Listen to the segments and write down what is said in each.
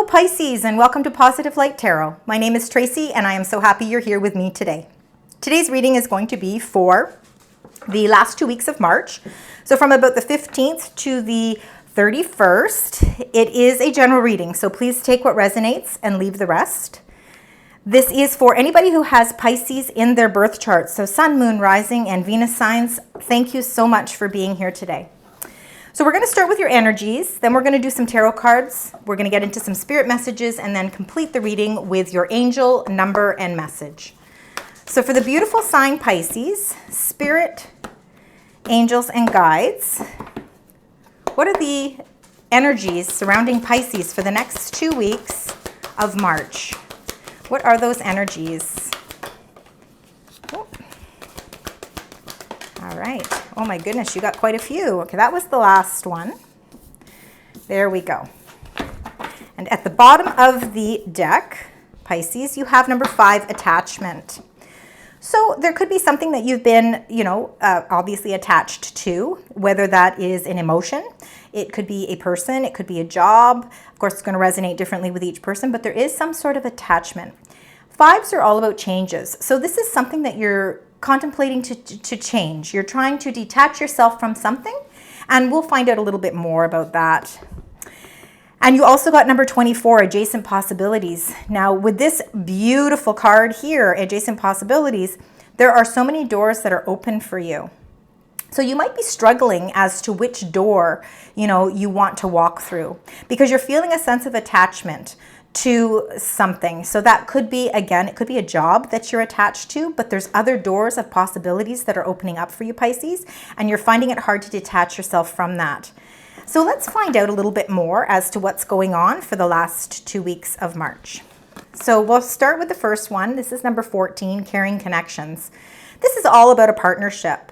Pisces, and welcome to Positive Light Tarot. My name is Tracy and I am so happy you're here with me today. Today's reading is going to be for the last 2 weeks of March. So from about the 15th to the 31st, it is a general reading. So please take what resonates and leave the rest. This is for anybody who has Pisces in their birth chart. So Sun, Moon, Rising, and Venus signs. Thank you so much for being here today. So we're going to start with your energies, then we're going to do some tarot cards, we're going to get into some spirit messages, and then complete the reading with your angel, number, and message. So for the beautiful sign Pisces, spirit, angels, and guides, what are the energies surrounding Pisces for the next 2 weeks of March? What are those energies? All right. Oh my goodness, you got quite a few. Okay, that was the last one. There we go. And at the bottom of the deck, Pisces, you have number 5, attachment. So there could be something that you've been, obviously attached to, whether that is an emotion. It could be a person, it could be a job. Of course, it's going to resonate differently with each person, but there is some sort of attachment. 5s are all about changes. So this is something that you're contemplating to change. You're trying to detach yourself from something, and we'll find out a little bit more about that. And you also got number 24, adjacent possibilities. Now with this beautiful card here, adjacent possibilities, there are so many doors that are open for you. So you might be struggling as to which door, you want to walk through, because you're feeling a sense of attachment to something. So that could be, again, it could be a job that you're attached to, but there's other doors of possibilities that are opening up for you, Pisces, and you're finding it hard to detach yourself from that. So let's find out a little bit more as to what's going on for the last 2 weeks of March. So we'll start with the first one. This is number 14, carrying connections. This is all about a partnership.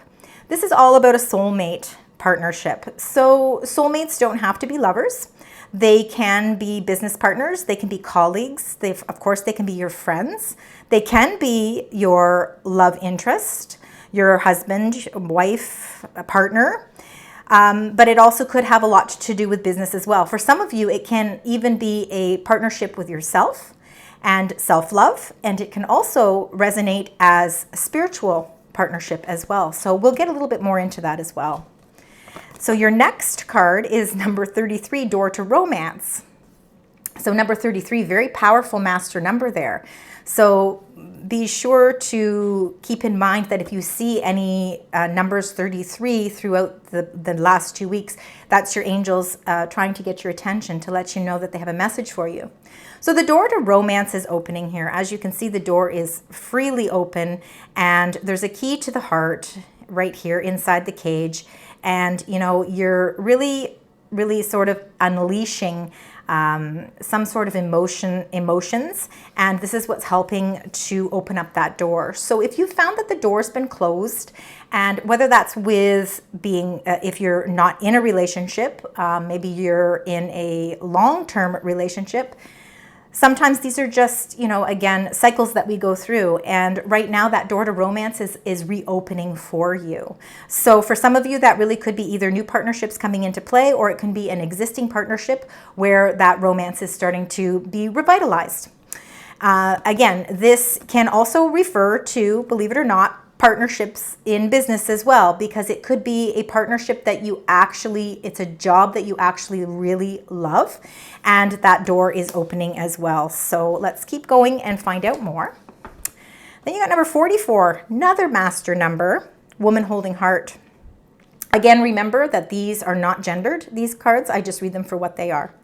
This is all about a soulmate partnership. So soulmates don't have to be lovers. They can be business partners. They can be colleagues. Of course, they can be your friends. They can be your love interest, your husband, wife, partner. But it also could have a lot to do with business as well. For some of you, it can even be a partnership with yourself and self-love. And it can also resonate as a spiritual partnership as well. So we'll get a little bit more into that as well. So your next card is number 33, door to romance. So number 33, very powerful master number there. So be sure to keep in mind that if you see any numbers 33 throughout the last 2 weeks, that's your angels trying to get your attention to let you know that they have a message for you. So the door to romance is opening here. As you can see, the door is freely open, and there's a key to the heart right here inside the cage. And, you're really sort of unleashing some sort of emotions. And this is what's helping to open up that door. So if you found that the door's been closed, and whether that's with being, if you're not in a relationship, maybe you're in a long-term relationship, sometimes these are just, again, cycles that we go through. And right now that door to romance is reopening for you. So for some of you, that really could be either new partnerships coming into play, or it can be an existing partnership where that romance is starting to be revitalized. Again, this can also refer to, believe it or not, partnerships in business as well, because it could be a partnership that it's a job that you actually really love, and that door is opening as well. So let's keep going and find out more. Then you got number 44, another master number, woman holding heart. Again, remember that these are not gendered, these cards. I just read them for what they are.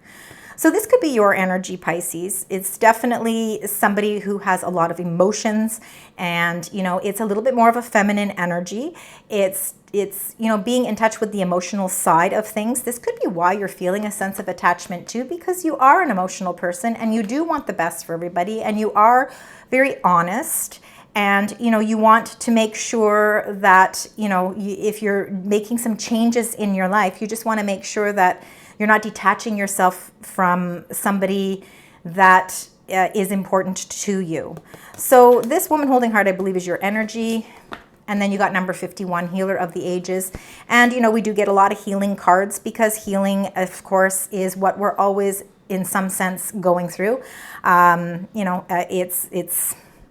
So this could be your energy, Pisces. It's definitely somebody who has a lot of emotions, and, it's a little bit more of a feminine energy. It's being in touch with the emotional side of things. This could be why you're feeling a sense of attachment too, because you are an emotional person and you do want the best for everybody, and you are very honest. And, you want to make sure that, if you're making some changes in your life, you just want to make sure that you're not detaching yourself from somebody that is important to you. So this woman holding heart, I believe, is your energy. And then you got number 51, healer of the ages. And, we do get a lot of healing cards, because healing, of course, is what we're always in some sense going through.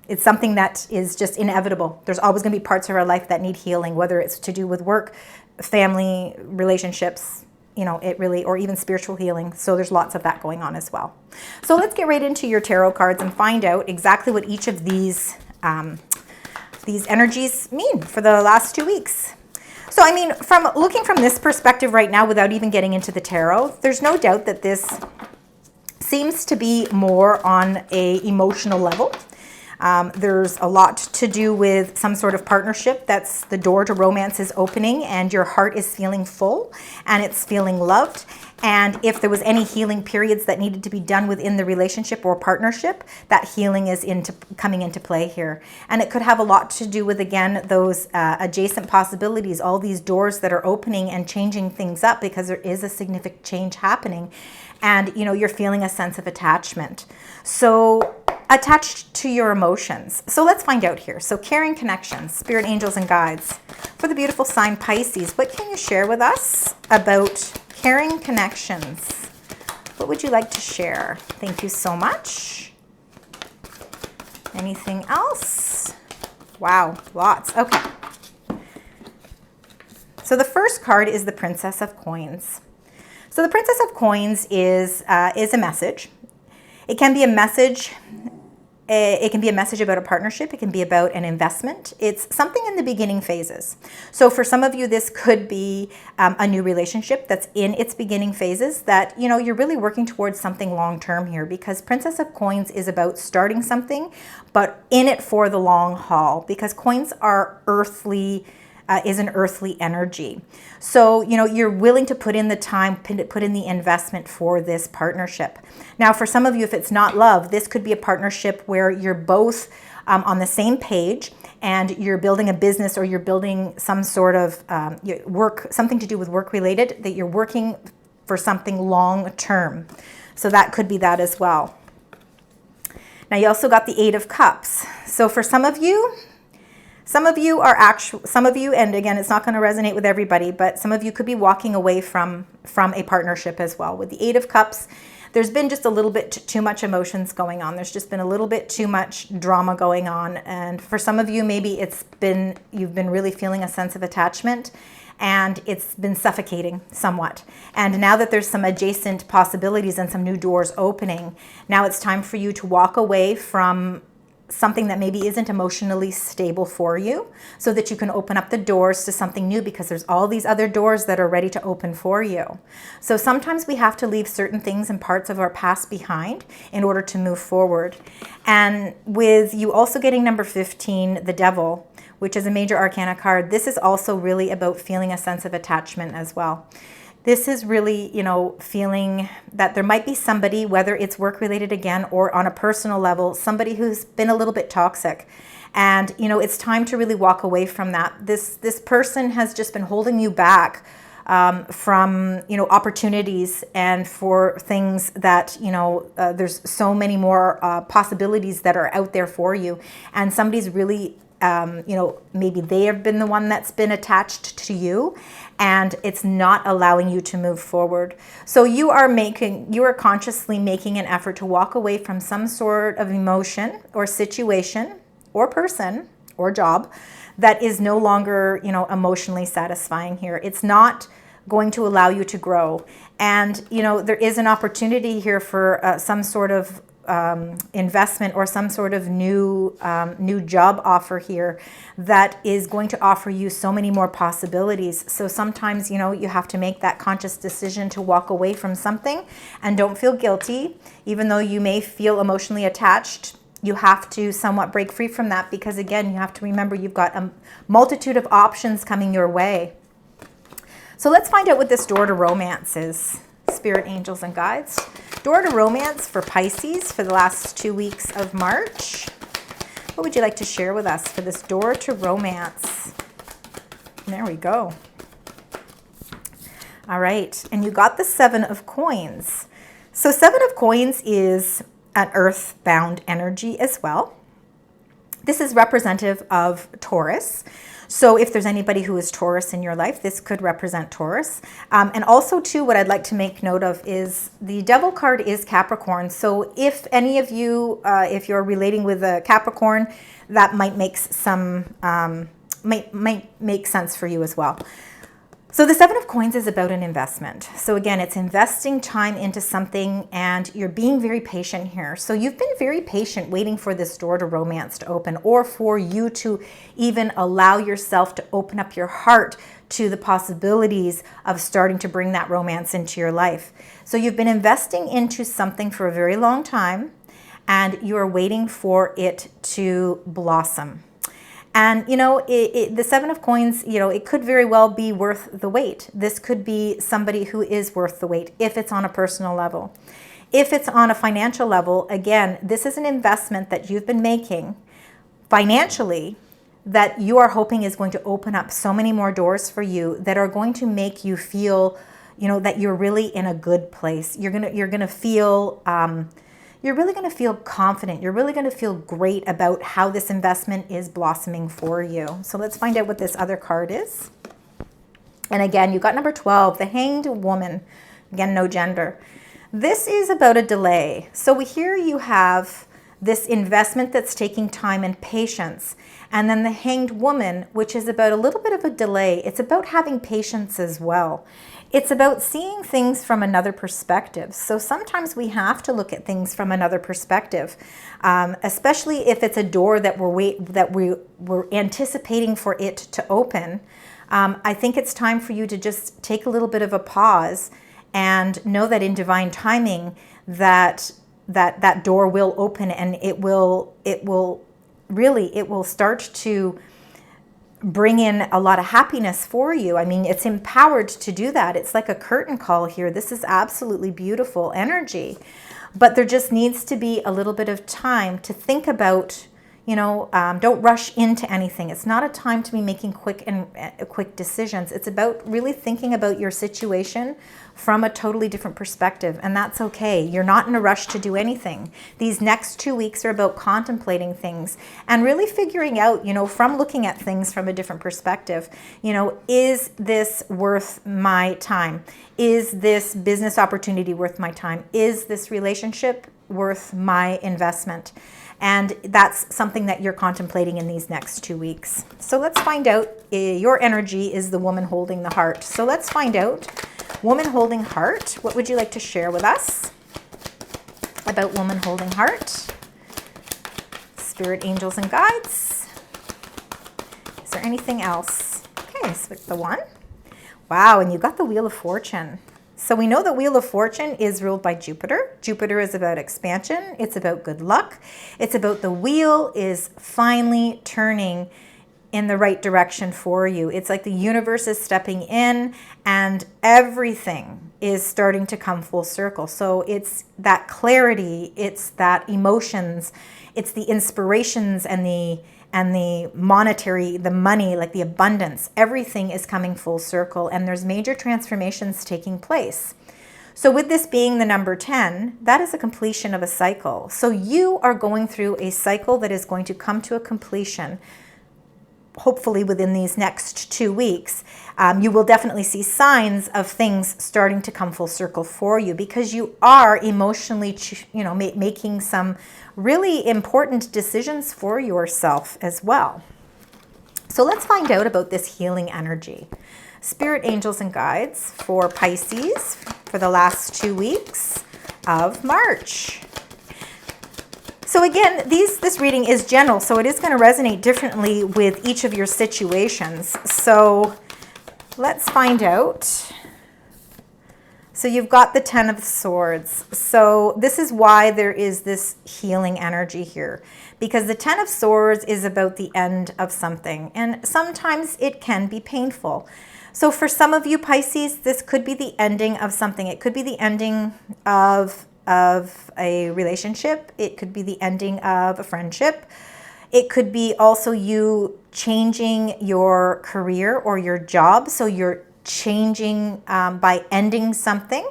It's something that is just inevitable. There's always going to be parts of our life that need healing, whether it's to do with work, family, relationships, or even spiritual healing. So there's lots of that going on as well. So let's get right into your tarot cards and find out exactly what each of these energies mean for the last 2 weeks. So, I mean, from looking from this perspective right now, without even getting into the tarot, there's no doubt that this seems to be more on an emotional level. There's a lot to do with some sort of partnership. That's the door to romance is opening and your heart is feeling full and it's feeling loved. And if there was any healing periods that needed to be done within the relationship or partnership, that healing is coming into play here. And it could have a lot to do with, again, those adjacent possibilities, all these doors that are opening and changing things up because there is a significant change happening. And, you're feeling a sense of attachment. So attached to your emotions. So let's find out here. So caring connections, spirit angels and guides. For the beautiful sign Pisces, what can you share with us about caring connections? What would you like to share? Thank you so much. Anything else? Wow, lots. Okay. So the first card is the Princess of Coins. So the Princess of Coins is a message. It can be a message. It can be a message about a partnership. It can be about an investment. It's something in the beginning phases. So for some of you, this could be a new relationship that's in its beginning phases that, you're really working towards something long-term here, because Princess of Coins is about starting something, but in it for the long haul, because coins are earthly, is an earthly energy. So, you're willing to put in the time, put in the investment for this partnership. Now, for some of you, if it's not love, this could be a partnership where you're both on the same page and you're building a business, or you're building some sort of work, something to do with work related, that you're working for something long term. So that could be that as well. Now, you also got the Eight of Cups. So for some of you, and again, it's not going to resonate with everybody, but some of you could be walking away from a partnership as well. With the Eight of Cups, there's been just a little bit too much emotions going on. There's just been a little bit too much drama going on. And for some of you, maybe you've been really feeling a sense of attachment and it's been suffocating somewhat. And now that there's some adjacent possibilities and some new doors opening, now it's time for you to walk away from something that maybe isn't emotionally stable for you, so that you can open up the doors to something new, because there's all these other doors that are ready to open for you. So sometimes we have to leave certain things and parts of our past behind in order to move forward. And with you also getting number 15, the Devil, which is a major arcana card, this is also really about feeling a sense of attachment as well. This is really, feeling that there might be somebody, whether it's work-related again or on a personal level, somebody who's been a little bit toxic. And, it's time to really walk away from that. This person has just been holding you back from, opportunities and for things that, there's so many more possibilities that are out there for you. And somebody's really maybe they have been the one that's been attached to you, and it's not allowing you to move forward. So you are consciously making an effort to walk away from some sort of emotion or situation or person or job that is no longer, emotionally satisfying here. It's not going to allow you to grow. And, there is an opportunity here for some sort of investment or some sort of new job offer here that is going to offer you so many more possibilities. So sometimes, you have to make that conscious decision to walk away from something, and don't feel guilty. Even though you may feel emotionally attached, you have to somewhat break free from that, because again, you have to remember you've got a multitude of options coming your way. So let's find out what this door to romance is. Spirit angels and guides. Door to romance for Pisces for the last 2 weeks of March. What would you like to share with us for this door to romance? There we go. All right, and you got the Seven of Coins. So Seven of Coins is an earthbound energy as well. This is representative of Taurus. So if there's anybody who is Taurus in your life, this could represent Taurus. And also too, what I'd like to make note of is the Devil card is Capricorn. So if any of you, if you're relating with a Capricorn, that might make some, might make sense for you as well. So the Seven of Coins is about an investment. So again, it's investing time into something, and you're being very patient here. So you've been very patient waiting for this door to romance to open, or for you to even allow yourself to open up your heart to the possibilities of starting to bring that romance into your life. So you've been investing into something for a very long time, and you're waiting for it to blossom. And, you know, the Seven of Coins, you know, it could very well be worth the wait. This could be somebody who is worth the wait if it's on a personal level. If it's on a financial level, again, this is an investment that you've been making financially that you are hoping is going to open up so many more doors for you that are going to make you feel, you know, that you're really in a good place. You're gonna feel you're really going to feel confident. You're really going to feel great about how this investment is blossoming for you. So let's find out what this other card is. And again, you got number 12, the Hanged Woman. Again, no gender. This is about a delay. So here you have this investment that's taking time and patience. And then the Hanged Woman, which is about a little bit of a delay. It's about having patience as well. It's about seeing things from another perspective. So sometimes we have to look at things from another perspective, especially if it's a door that we're anticipating for it to open. I think it's time for you to just take a little bit of a pause and know that in divine timing that door will open, and it will start to bring in a lot of happiness for you. I mean, it's empowered to do that. It's like a curtain call here. This is absolutely beautiful energy. But there just needs to be a little bit of time to think about, you know, don't rush into anything. It's not a time to be making quick decisions. It's about really thinking about your situation from a totally different perspective, and that's okay. You're not in a rush to do anything. These next 2 weeks are about contemplating things and really figuring out, you know, from looking at things from a different perspective, you know, is this worth my time? Is this business opportunity worth my time? Is this relationship worth my investment? And that's something that you're contemplating in these next 2 weeks. So let's find out. Your energy is the woman holding the heart. So let's find out. Woman holding heart. What would you like to share with us about woman holding heart? Spirit, angels, and guides. Is there anything else? Okay, switch the one. Wow, and you got the Wheel of Fortune. So we know the Wheel of Fortune is ruled by Jupiter. Jupiter is about expansion. It's about good luck. It's about the wheel is finally turning in the right direction for you. It's like the universe is stepping in and everything is starting to come full circle. So it's that clarity, it's that emotions, it's the inspirations and the monetary, the money, like the abundance, everything is coming full circle, and there's major transformations taking place. So with this being the number 10, that is a completion of a cycle. So you are going through a cycle that is going to come to a completion, hopefully within these next 2 weeks. You will definitely see signs of things starting to come full circle for you, because you are emotionally, you know, making some really important decisions for yourself as well. So let's find out about this healing energy. Spirit, angels, and guides for Pisces for the last 2 weeks of March. So again, this reading is general, so it is going to resonate differently with each of your situations. So let's find out. So you've got the 10 of Swords. So this is why there is this healing energy here, because the 10 of Swords is about the end of something, and sometimes it can be painful. So for some of you Pisces, this could be the ending of something. It could be the ending of a relationship. It could be the ending of a friendship. It could be also you changing your career or your job. So you're changing by ending something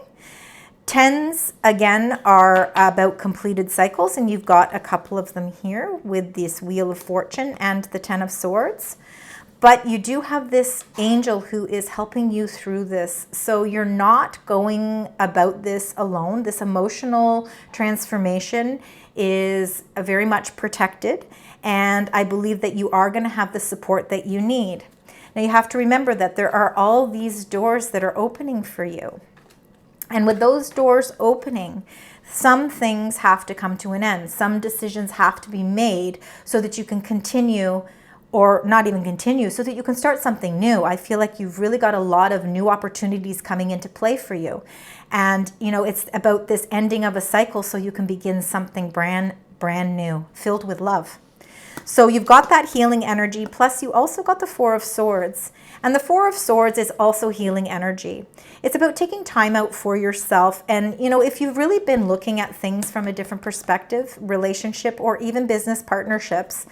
Tens, again, are about completed cycles, and you've got a couple of them here with this Wheel of Fortune and the Ten of Swords. But you do have this angel who is helping you through this. So you're not going about this alone. This emotional transformation is very much protected. And I believe that you are going to have the support that you need. Now you have to remember that there are all these doors that are opening for you. And with those doors opening, some things have to come to an end. Some decisions have to be made so that you can continue, or not even continue, so that you can start something new. I feel like you've really got a lot of new opportunities coming into play for you. And, you know, it's about this ending of a cycle so you can begin something brand new, filled with love. So you've got that healing energy, plus you also got the Four of Swords. And the Four of Swords is also healing energy. It's about taking time out for yourself. And, you know, if you've really been looking at things from a different perspective, relationship or even business partnerships,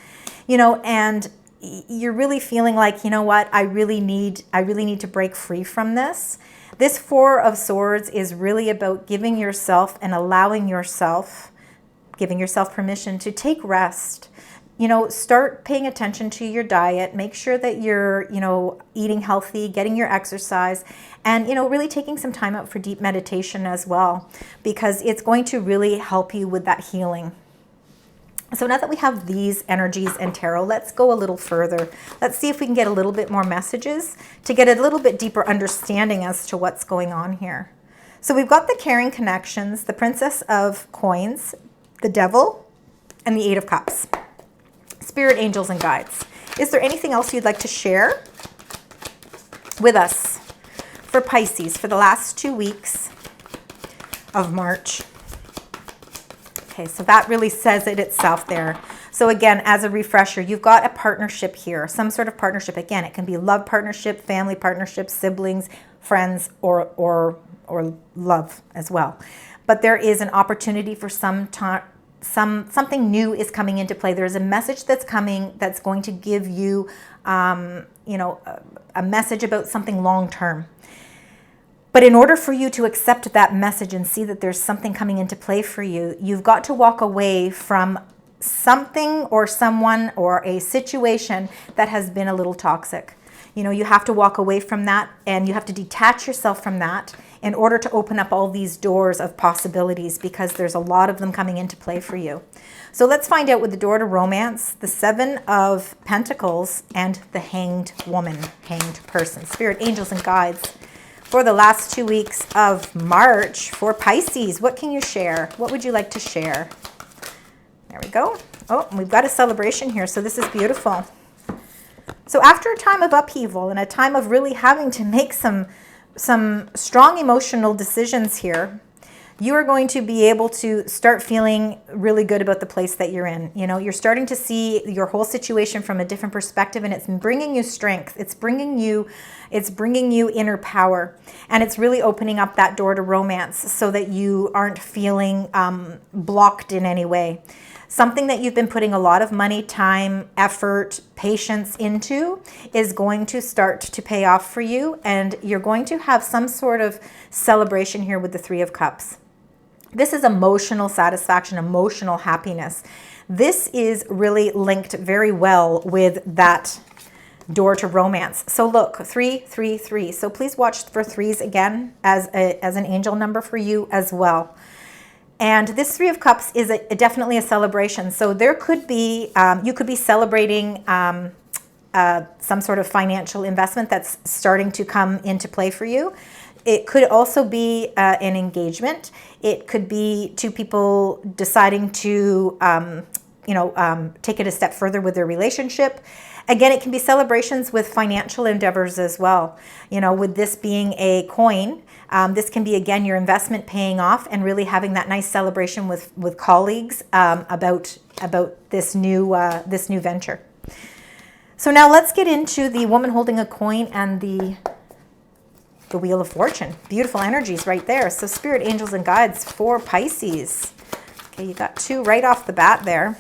you know, and you're really feeling like, you know what, I really need to break free from this. This Four of Swords is really about giving yourself and allowing yourself, giving yourself permission to take rest. You know, start paying attention to your diet, make sure that you're, you know, eating healthy, getting your exercise, and, you know, really taking some time out for deep meditation as well, because it's going to really help you with that healing. So now that we have these energies and tarot, let's go a little further. Let's see if we can get a little bit more messages to get a little bit deeper understanding as to what's going on here. So we've got the caring connections, the Princess of Coins, the Devil, and the Eight of Cups. Spirit, angels, and guides. Is there anything else you'd like to share with us for Pisces for the last 2 weeks of March? Okay, so that really says it itself there. So again, as a refresher, you've got a partnership here, some sort of partnership. Again, it can be love partnership, family partnership, siblings, friends, or love as well. But there is an opportunity for something new is coming into play. There's a message that's coming that's going to give you, you know, a message about something long term. But in order for you to accept that message and see that there's something coming into play for you, you've got to walk away from something or someone or a situation that has been a little toxic. You know, you have to walk away from that, and you have to detach yourself from that in order to open up all these doors of possibilities, because there's a lot of them coming into play for you. So let's find out with the door to romance, the Seven of Pentacles, and the Hanged Woman, hanged person. Spirit, angels, and guides for the last 2 weeks of March for Pisces. What can you share? What would you like to share? There we go. Oh, we've got a celebration here, so this is beautiful. So after a time of upheaval and a time of really having to make some strong emotional decisions here, you are going to be able to start feeling really good about the place that you're in. You know, you're starting to see your whole situation from a different perspective, and it's bringing you strength. It's bringing you inner power, and it's really opening up that door to romance so that you aren't feeling blocked in any way. Something that you've been putting a lot of money, time, effort, patience into is going to start to pay off for you, and you're going to have some sort of celebration here with the Three of Cups. This is emotional satisfaction, emotional happiness. This is really linked very well with that door to romance. So look, 3, 3, 3. So please watch for threes again as an angel number for you as well. And this Three of Cups is definitely a celebration. So there could be, you could be celebrating some sort of financial investment that's starting to come into play for you. It could also be an engagement. It could be two people deciding to, take it a step further with their relationship. Again, it can be celebrations with financial endeavors as well. You know, with this being a coin, this can be, again, your investment paying off and really having that nice celebration with colleagues about this new venture. So now let's get into the woman holding a coin and the Wheel of Fortune. Beautiful energies right there. So Spirit, angels, and guides for Pisces. Okay, you got two right off the bat there.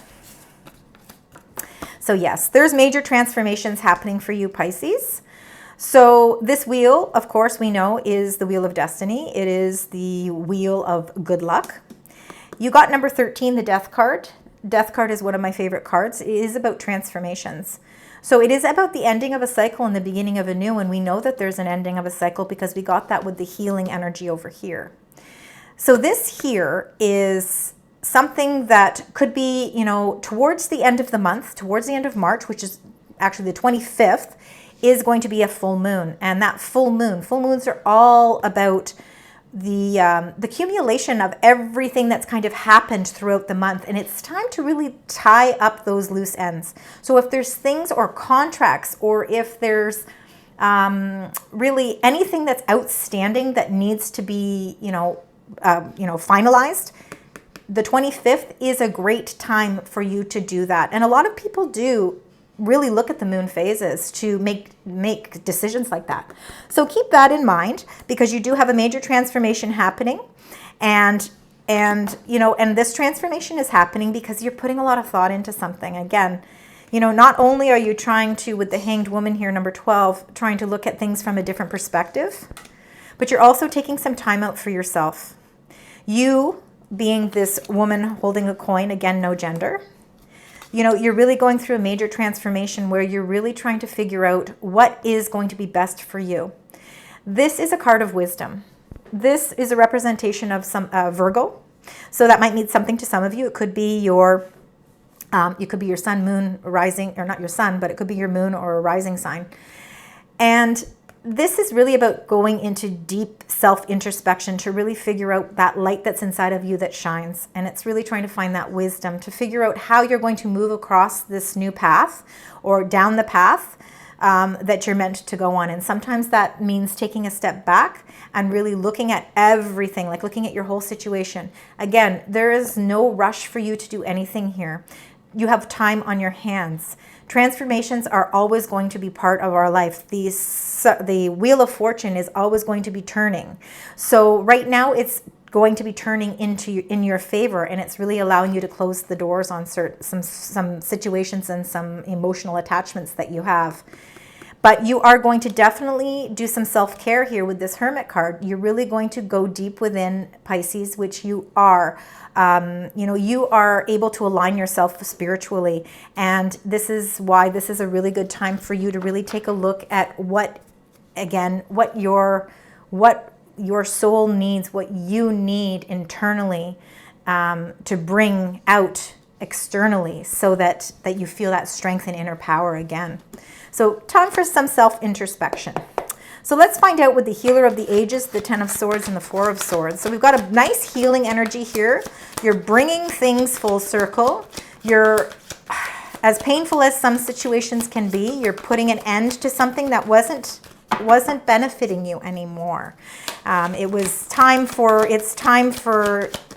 So yes, there's major transformations happening for you, Pisces. So this wheel, of course, we know is the wheel of destiny. It is the wheel of good luck. You got number 13, the death card. Death card is one of my favorite cards. It is about transformations. So it is about the ending of a cycle and the beginning of a new one. We know that there's an ending of a cycle because we got that with the healing energy over here. So this here is something that could be, you know, towards the end of the month, towards the end of March, which is actually the 25th, is going to be a full moon. And that full moons are all about the accumulation of everything that's kind of happened throughout the month. And it's time to really tie up those loose ends. So if there's things or contracts, or if there's really anything that's outstanding that needs to be, finalized, the 25th is a great time for you to do that. And a lot of people do really look at the moon phases to make decisions like that. So keep that in mind, because you do have a major transformation happening. And this transformation is happening because you're putting a lot of thought into something. Again, not only are you trying to, with the Hanged Woman here, number 12, trying to look at things from a different perspective, but you're also taking some time out for yourself. You being this woman holding a coin, again, no gender, you're really going through a major transformation where you're really trying to figure out what is going to be best for you. This is a card of wisdom. This is a representation of some Virgo. So that might mean something to some of you. It could be your sun, moon, rising, or not your sun, but it could be your moon or a rising sign. And this is really about going into deep self-introspection to really figure out that light that's inside of you that shines. And it's really trying to find that wisdom to figure out how you're going to move across this new path or down the path that you're meant to go on. And sometimes that means taking a step back and really looking at everything, like looking at your whole situation. Again, there is no rush for you to do anything here. You have time on your hands. Transformations are always going to be part of our life. The Wheel of Fortune is always going to be turning. So right now it's going to be turning in your favor, and it's really allowing you to close the doors on some situations and some emotional attachments that you have. But you are going to definitely do some self-care here with this Hermit card. You're really going to go deep within, Pisces, which you are. You are able to align yourself spiritually. And this is why this is a really good time for you to really take a look at what your soul needs, what you need internally to bring out externally, so that you feel that strength and inner power again. So time for some self-introspection. So let's find out with the Healer of the Ages, the Ten of Swords, and the Four of Swords. So we've got a nice healing energy here. You're bringing things full circle. You're, as painful as some situations can be, you're putting an end to something that wasn't benefiting you anymore. It's time for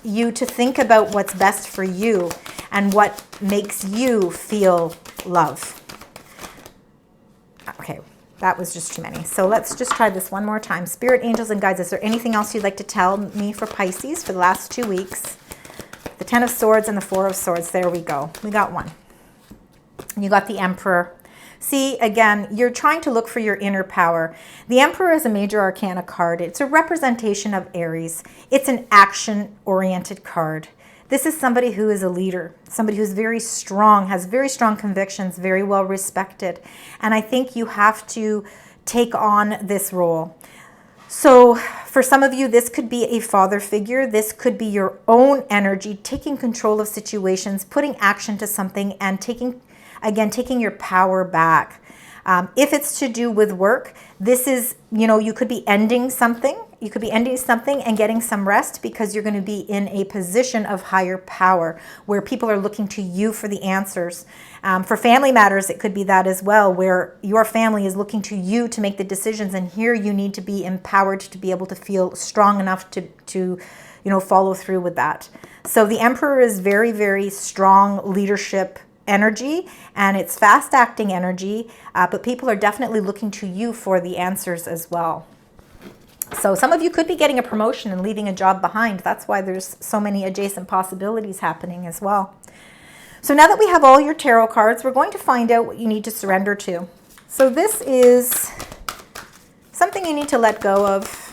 you to think about what's best for you and what makes you feel love. Okay, that was just too many. So let's just try this one more time. Spirit, angels, and guides, is there anything else you'd like to tell me for Pisces for the last 2 weeks? The Ten of Swords and the Four of Swords. There we go. We got one. You got the Emperor. See, again, you're trying to look for your inner power. The Emperor is a major arcana card. It's a representation of Aries. It's an action-oriented card. This is somebody who is a leader, somebody who's very strong, has very strong convictions, very well respected. And I think you have to take on this role. So for some of you, this could be a father figure. This could be your own energy, taking control of situations, putting action to something, and taking your power back. If it's to do with work, this is, you could be ending something. You could be ending something and getting some rest, because you're going to be in a position of higher power where people are looking to you for the answers. For family matters, it could be that as well, where your family is looking to you to make the decisions, and here you need to be empowered to be able to feel strong enough to follow through with that. So the Emperor is very, very strong leadership energy, and it's fast acting energy, but people are definitely looking to you for the answers as well. So some of you could be getting a promotion and leaving a job behind. That's why there's so many adjacent possibilities happening as well. So now that we have all your tarot cards, we're going to find out what you need to surrender to. So this is something you need to let go of.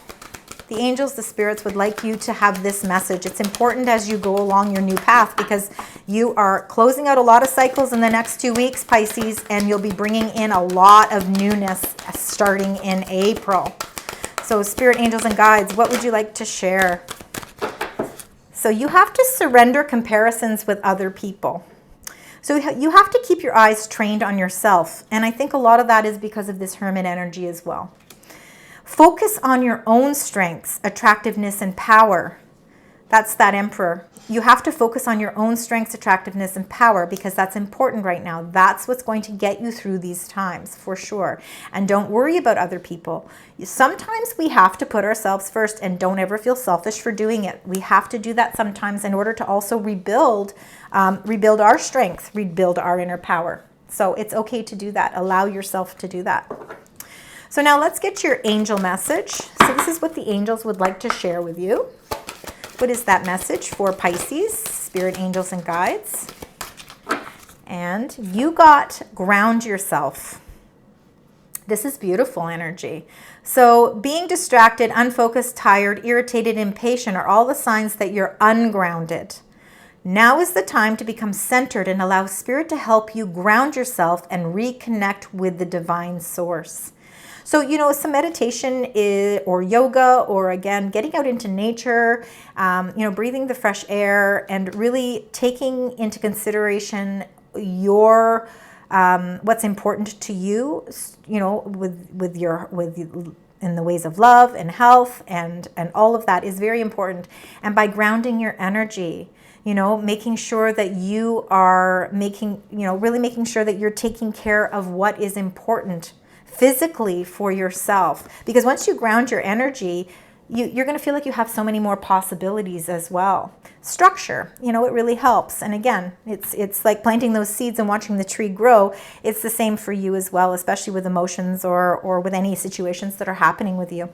The angels, the spirits would like you to have this message. It's important as you go along your new path because you are closing out a lot of cycles in the next 2 weeks, Pisces, and you'll be bringing in a lot of newness starting in April. So spirit, angels, and guides, what would you like to share? So you have to surrender comparisons with other people. So you have to keep your eyes trained on yourself. And I think a lot of that is because of this Hermit energy as well. Focus on your own strengths, attractiveness, and power. That's that Emperor. You have to focus on your own strengths, attractiveness, and power because that's important right now. That's what's going to get you through these times for sure. And don't worry about other people. Sometimes we have to put ourselves first, and don't ever feel selfish for doing it. We have to do that sometimes in order to also rebuild our strength, rebuild our inner power. So it's okay to do that. Allow yourself to do that. So now let's get your angel message. So this is what the angels would like to share with you. What is that message for Pisces, spirit, angels, and guides? And you got ground yourself. This is beautiful energy. So being distracted, unfocused, tired, irritated, impatient are all the signs that you're ungrounded. Now is the time to become centered and allow spirit to help you ground yourself and reconnect with the divine source. So, some meditation or yoga, or again, getting out into nature, breathing the fresh air and really taking into consideration your what's important to you, in the ways of love and health and all of that is very important. And by grounding your energy, making sure that you are really making sure that you're taking care of what is important physically for yourself, because once you ground your energy, you're going to feel like you have so many more possibilities as well. Structure, it really helps. And again, it's like planting those seeds and watching the tree grow. It's the same for you as well, especially with emotions or with any situations that are happening with you.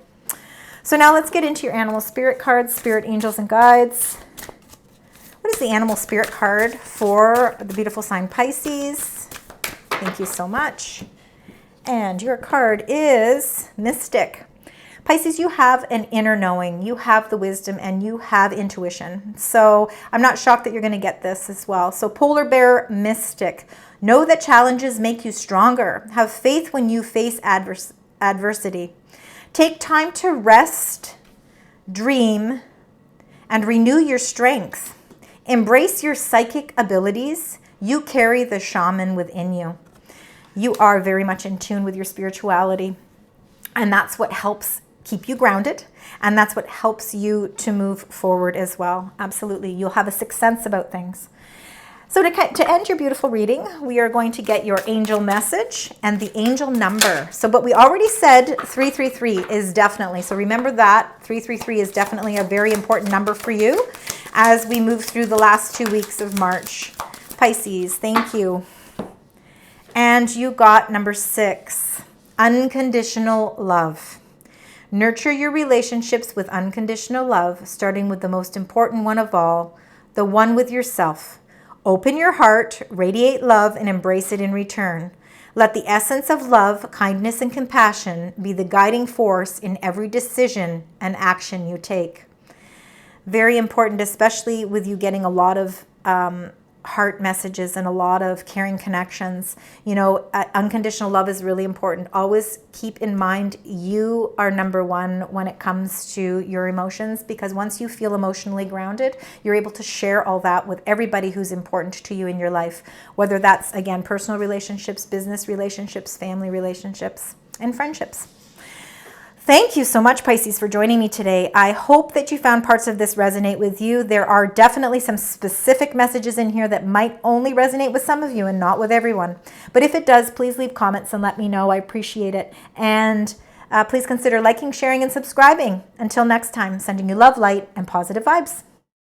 So now let's get into your animal spirit cards, spirit, angels, and guides. What is the animal spirit card for the beautiful sign Pisces? Thank you so much. And your card is Mystic. Pisces, you have an inner knowing, you have the wisdom, and you have intuition. So I'm not shocked that you're going to get this as well. So Polar Bear, Mystic. Know that challenges make you stronger. Have faith when you face adversity. Take time to rest, dream, and renew your strength. Embrace your psychic abilities. You carry the shaman within you. You are very much in tune with your spirituality, and that's what helps keep you grounded, and that's what helps you to move forward as well. Absolutely. You'll have a sixth sense about things. So to end your beautiful reading, we are going to get your angel message and the angel number. So, but we already said 333 is definitely, so remember that 333 is definitely a very important number for you as we move through the last 2 weeks of March. Pisces, thank you. And you got number 6, unconditional love. Nurture your relationships with unconditional love, starting with the most important one of all, the one with yourself. Open your heart, radiate love, and embrace it in return. Let the essence of love, kindness, and compassion be the guiding force in every decision and action you take. Very important, especially with you getting a lot of heart messages and a lot of caring connections. Unconditional love is really important. Always keep in mind you are number one when it comes to your emotions, because once you feel emotionally grounded, you're able to share all that with everybody who's important to you in your life, whether that's, again, personal relationships, business relationships, family relationships, and friendships. Thank you so much, Pisces, for joining me today. I hope that you found parts of this resonate with you. There are definitely some specific messages in here that might only resonate with some of you and not with everyone. But if it does, please leave comments and let me know. I appreciate it. And please consider liking, sharing, and subscribing. Until next time, sending you love, light, and positive vibes.